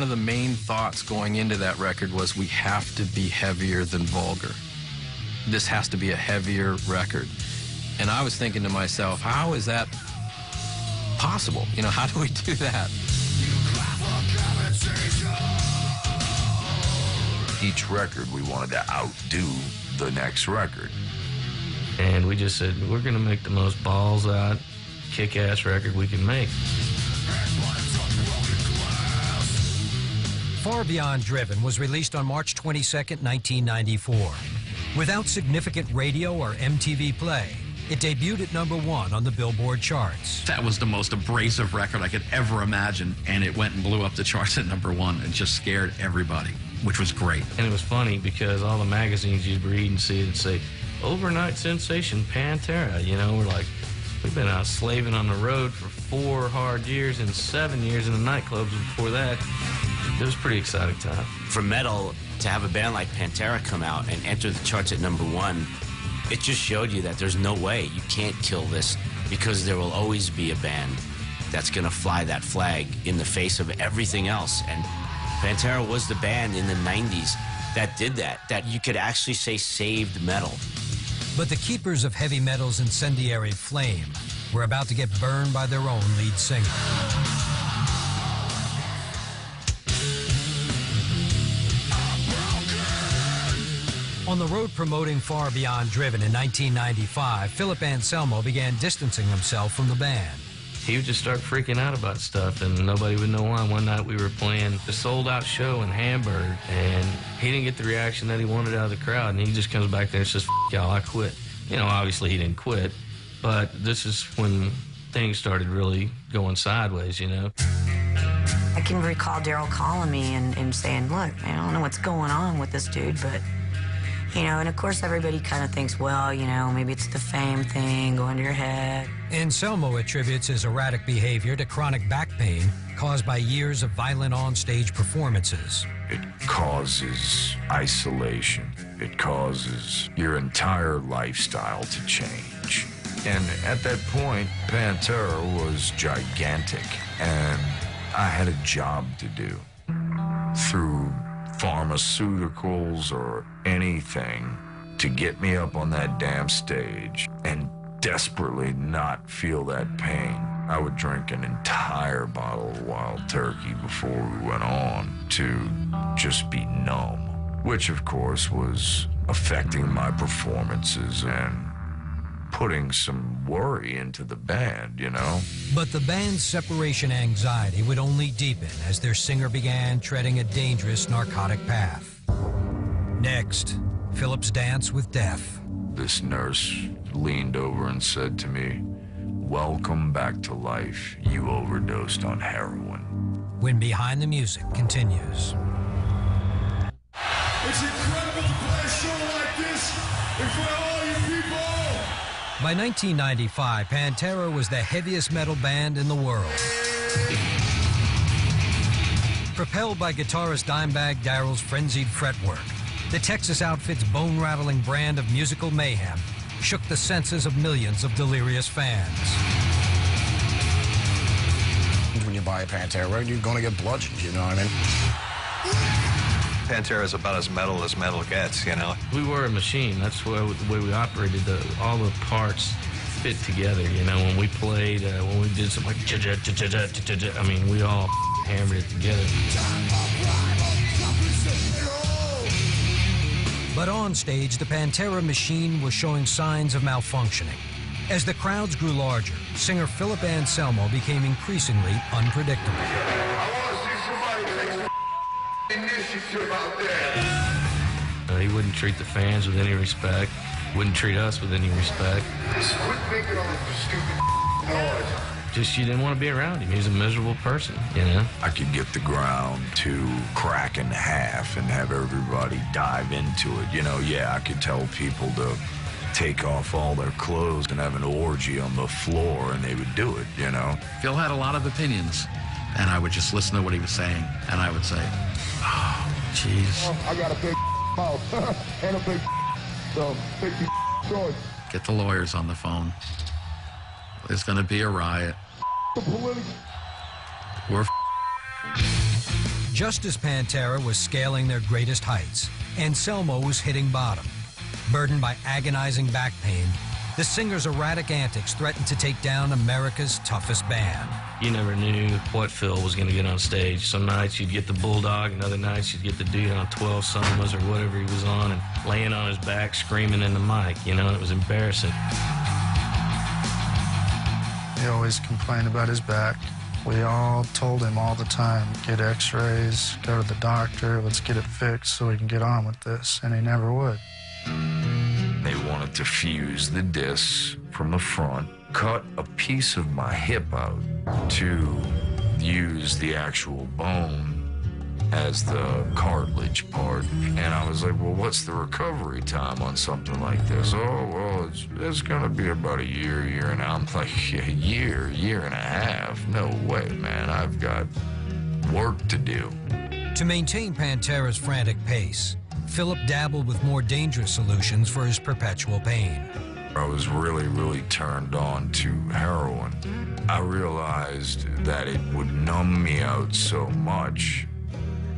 One of the main thoughts going into that record was we have to be heavier than Vulgar. This has to be a heavier record. And I was thinking to myself, how is that possible? You know, how do we do that? Each record, we wanted to outdo the next record. And we just said, we're going to make the most balls-out, kick-ass record we can make. Far Beyond Driven was released on March 22nd, 1994. Without significant radio or MTV play, it debuted at #1 on the Billboard charts. That was the most abrasive record I could ever imagine, and it went and blew up the charts at #1 and just scared everybody, which was great. And it was funny because all the magazines you'd read and see it'd say, overnight sensation, Pantera. You know, we're like, we've been out slaving on the road for 4 hard years and 7 years in the nightclubs before that. It was a pretty exciting time. For metal, to have a band like Pantera come out and enter the charts at #1, it just showed you that there's no way you can't kill this, because there will always be a band that's going to fly that flag in the face of everything else. And Pantera was the band in the 90s that did that, that you could actually say saved metal. But the keepers of heavy metal's incendiary flame were about to get burned by their own lead singer. On the road promoting Far Beyond Driven in 1995, Philip Anselmo began distancing himself from the band. He would just start freaking out about stuff, and nobody would know why. One night we were playing a sold-out show in Hamburg, and he didn't get the reaction that he wanted out of the crowd, and he just comes back there and says, "F*** y'all, I quit." You know, obviously he didn't quit, but this is when things started really going sideways, you know. I can recall Daryl calling me and saying, "Look, I don't know what's going on with this dude, but..." You know, and of course everybody kind of thinks, well, you know, maybe it's the fame thing going to your head. Anselmo attributes his erratic behavior to chronic back pain caused by years of violent on-stage performances. It causes isolation. It causes your entire lifestyle to change. And at that point, Pantera was gigantic, and I had a job to do. Through pharmaceuticals or anything to get me up on that damn stage and desperately not feel that pain. I would drink an entire bottle of Wild Turkey before we went on to just be numb, which of course was affecting my performances and putting some worry into the band, you know? But the band's separation anxiety would only deepen as their singer began treading a dangerous narcotic path. Next, Philip's dance with death. This nurse leaned over and said to me, "Welcome back to life. You overdosed on heroin." When Behind the Music continues. It's incredible to play a show like this in front of all you people. By 1995, Pantera was the heaviest metal band in the world. Propelled by guitarist Dimebag Daryl's frenzied fretwork, the Texas outfit's bone-rattling brand of musical mayhem shook the senses of millions of delirious fans. When you buy a Pantera record, you're going to get bludgeoned, you know what I mean? Pantera is about as metal gets, you know. We were a machine. That's the way we operated. All the parts fit together, you know. When we played, when we did something like I mean, we all hammered it together. But on stage, the Pantera machine was showing signs of malfunctioning. As the crowds grew larger, singer Philip Anselmo became increasingly unpredictable. Initiative out there. He wouldn't treat the fans with any respect, wouldn't treat us with any respect. Quit making all the stupid noise. Just, you didn't want to be around him. He was a miserable person, you know? I could get the ground to crack in half and have everybody dive into it. You know, yeah, I could tell people to take off all their clothes and have an orgy on the floor, and they would do it, you know? Phil had a lot of opinions, and I would just listen to what he was saying, and I would say, oh, jeez. I got a big mouth and a big so big choice. Get the lawyers on the phone. There's going to be a riot. The politics. We're Just as Pantera was scaling their greatest heights, Anselmo was hitting bottom. Burdened by agonizing back pain, the singer's erratic antics threatened to take down America's toughest band. You never knew what Phil was going to get on stage. Some nights you'd get the Bulldog, and other nights you'd get the dude on 12 Somas or whatever he was on and laying on his back screaming in the mic. You know, it was embarrassing. He always complained about his back. We all told him all the time, get x-rays, go to the doctor, let's get it fixed so we can get on with this, and he never would. They wanted to fuse the discs from the front, cut a piece of my hip out to use the actual bone as the cartilage part. And I was like, well, what's the recovery time on something like this? Oh, well, it's going to be about a year and I'm like, a year and a half? No way, man. I've got work to do. To maintain Pantera's frantic pace, Philip dabbled with more dangerous solutions for his perpetual pain. I was really turned on to heroin. I realized that it would numb me out so much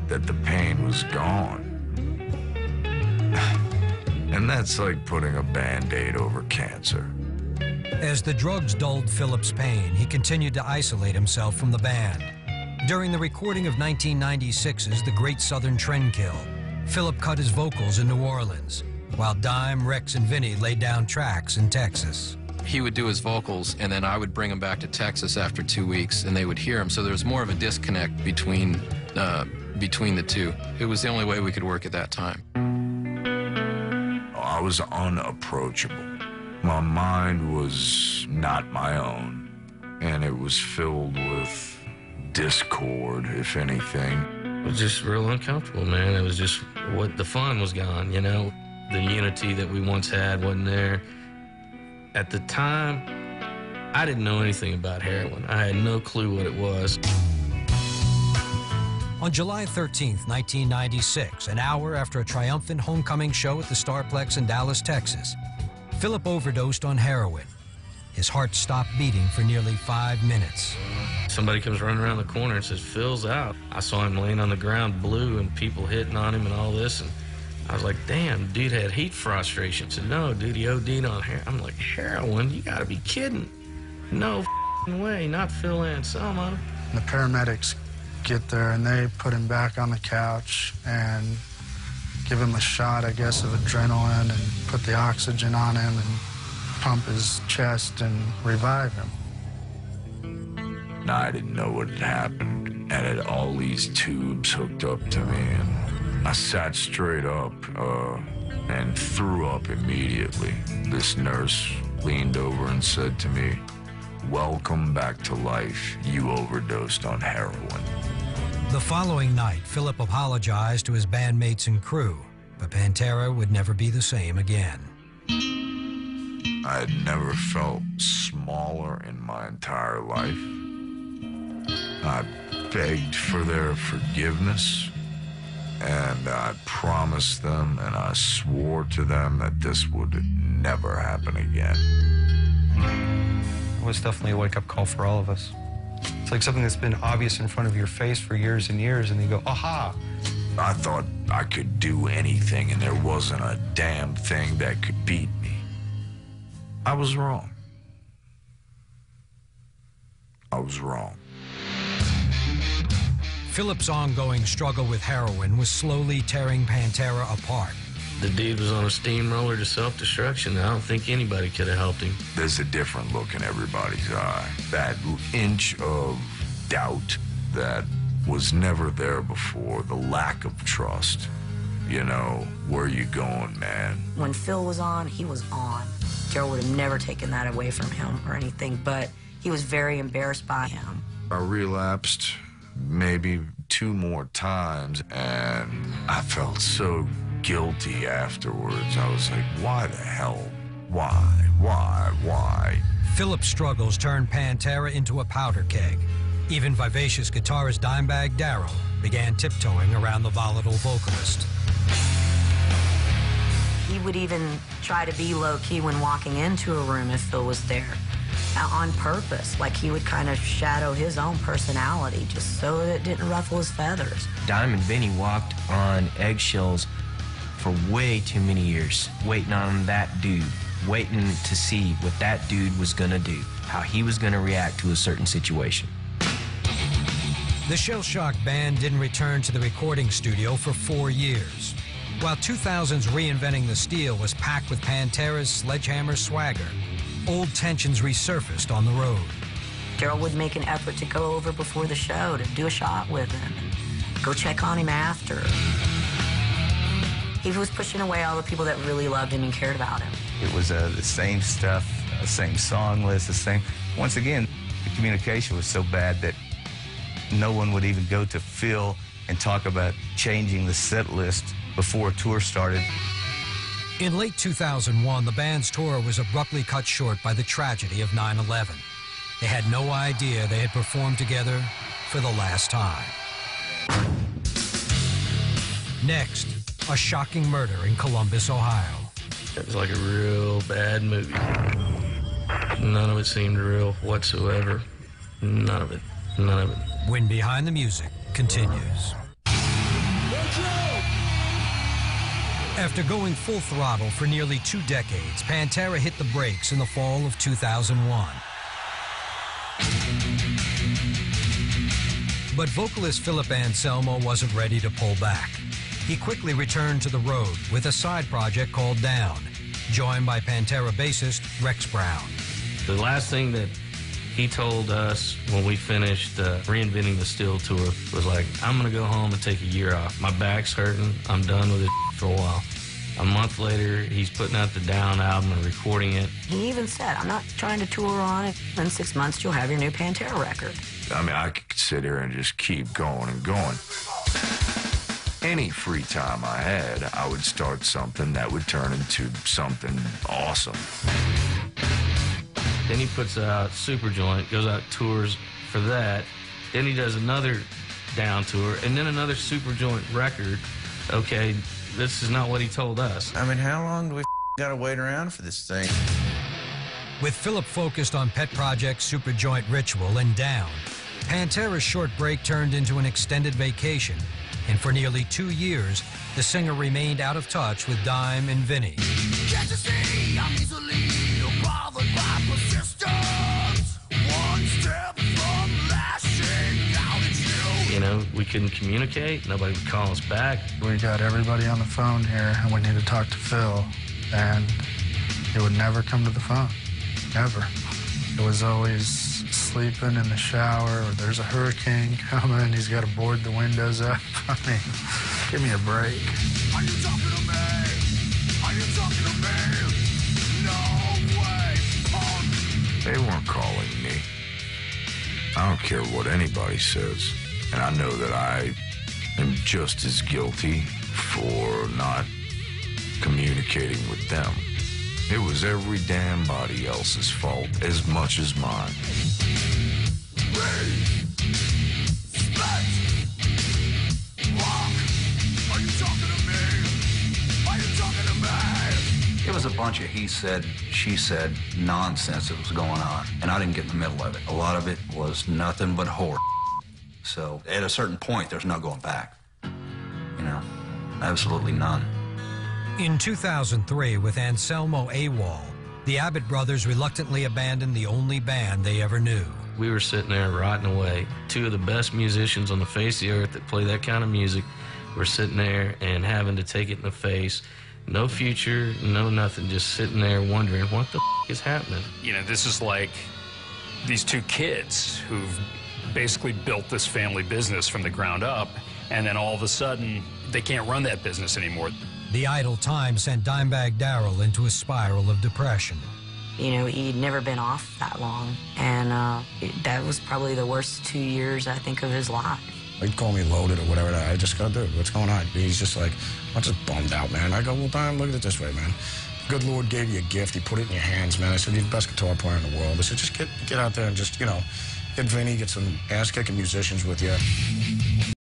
that the pain was gone. And that's like putting a Band-Aid over cancer. As the drugs dulled Philip's pain, he continued to isolate himself from the band. During the recording of 1996's The Great Southern Trendkill, Philip cut his vocals in New Orleans, while Dime, Rex, and Vinnie laid down tracks in Texas. He would do his vocals, and then I would bring him back to Texas after 2 weeks, and they would hear him. So there was more of a disconnect between the two. It was the only way we could work at that time. I was unapproachable. My mind was not my own, and it was filled with discord, if anything. It was just real uncomfortable, man. It was just what the fun was gone, you know? The unity that we once had wasn't there. At the time, I didn't know anything about heroin. I had no clue what it was. On July 13th, 1996, an hour after a triumphant homecoming show at the Starplex in Dallas, Texas, Philip overdosed on heroin. His heart stopped beating for nearly 5 minutes. Somebody comes running around the corner and says, Phil's out. I saw him laying on the ground, blue, and people hitting on him and all this, and I was like, damn, dude had heat frustration. Said, no, dude, he OD'd on heroin. I'm like, heroin? You gotta be kidding. No f***ing way, not Phil Anselmo. The paramedics get there and they put him back on the couch and give him a shot, I guess, of adrenaline and put the oxygen on him and pump his chest and revive him. Now, I didn't know what had happened and had all these tubes hooked up to me, and I sat straight up and threw up immediately. This nurse leaned over and said to me, "Welcome back to life. You overdosed on heroin." The following night, Philip apologized to his bandmates and crew, but Pantera would never be the same again. I had never felt smaller in my entire life. I begged for their forgiveness, and I promised them and I swore to them that this would never happen again. It was definitely a wake-up call for all of us. It's like something that's been obvious in front of your face for years and years, and you go, aha! I thought I could do anything, and there wasn't a damn thing that could beat me. I was wrong. I was wrong. Philip's ongoing struggle with heroin was slowly tearing Pantera apart. The dude was on a steamroller to self-destruction. I don't think anybody could have helped him. There's a different look in everybody's eye. That inch of doubt that was never there before, the lack of trust. You know, where you going, man? When Phil was on, he was on. Daryl would have never taken that away from him or anything, but he was very embarrassed by him. I relapsed maybe 2 more times, and I felt so guilty afterwards. I was like, why the hell? Why? Philip's struggles turned Pantera into a powder keg. Even vivacious guitarist Dimebag Daryl began tiptoeing around the volatile vocalist. He would even try to be low-key when walking into a room if Phil was there. on purpose. Like he would kind of shadow his own personality just so that it didn't ruffle his feathers. Dime and Vinnie walked on eggshells for way too many years, waiting on that dude, waiting to see what that dude was gonna do, how he was gonna react to a certain situation. The shell-shock band didn't return to the recording studio for 4 years. While 2000's Reinventing the Steel was packed with Pantera's sledgehammer swagger, old tensions resurfaced on the road. Daryl would make an effort to go over before the show to do a shot with him and go check on him after. He was pushing away all the people that really loved him and cared about him. It was the same stuff, the same song list, the same. Once again, the communication was so bad that no one would even go to Phil and talk about changing the set list before a tour started. In late 2001, the band's tour was abruptly cut short by the tragedy of 9/11. They had no idea they had performed together for the last time. Next, a shocking murder in Columbus, Ohio. It was like a real bad movie. None of it seemed real whatsoever. None of it. None of it. When Behind the Music continues. After going full throttle for nearly 2 decades, Pantera hit the brakes in the fall of 2001. But vocalist Philip Anselmo wasn't ready to pull back. He quickly returned to the road with a side project called Down, joined by Pantera bassist Rex Brown. The last thing that he told us when we finished Reinventing the Steel tour was like, I'm going to go home and take a year off. My back's hurting. I'm done with it for a while. A month later, he's putting out the Down album and recording it. He even said, I'm not trying to tour on it. In 6 months, you'll have your new Pantera record. I mean, I could sit here and just keep going and going. Any free time I had, I would start something that would turn into something awesome. Then he puts out Superjoint, goes out tours for that. Then he does another Down tour, and then another Superjoint record. Okay, this is not what he told us. I mean, how long do we gotta wait around for this thing? With Philip focused on pet projects Superjoint Ritual and Down, Pantera's short break turned into an extended vacation, and for nearly 2 years, the singer remained out of touch with Dime and Vinnie. Can't you see I'm easily bothered by persistence? One step from lashing out at you. You know, we couldn't communicate. Nobody would call us back. We got everybody on the phone here, and we need to talk to Phil, and he would never come to the phone. Never. It was always sleeping in the shower, or there's a hurricane coming, he's got to board the windows up. I mean, give me a break. Are you talking to me? Are you talking to me? No way, punk. They weren't calling me. I don't care what anybody says. And I know that I am just as guilty for not communicating with them. It was every damn body else's fault as much as mine. It was a bunch of he said, she said nonsense that was going on, and I didn't get in the middle of it. A lot of it was nothing but horror. So at a certain point, there's no going back. You know, absolutely none. In 2003, with Anselmo AWOL, the Abbott brothers reluctantly abandoned the only band they ever knew. We were sitting there rotting away. 2 of the best musicians on the face of the earth that play that kind of music were sitting there and having to take it in the face. No future, no nothing, just sitting there wondering what the is happening. You know, this is like these 2 kids who've basically built this family business from the ground up, and then all of a sudden, they can't run that business anymore. The idle time sent Dimebag Daryl into a spiral of depression. You know, he'd never been off that long, and that was probably the worst 2 years, I think, of his life. He'd call me loaded or whatever. I just gotta do it. What's going on? He's just like, I'm just bummed out, man. I go, well, Dime, look at it this way, man. Good Lord gave you a gift. He put it in your hands, man. I said, you're the best guitar player in the world. I said, just get out there and just, you know, get Vinnie, get some ass-kicking musicians with you.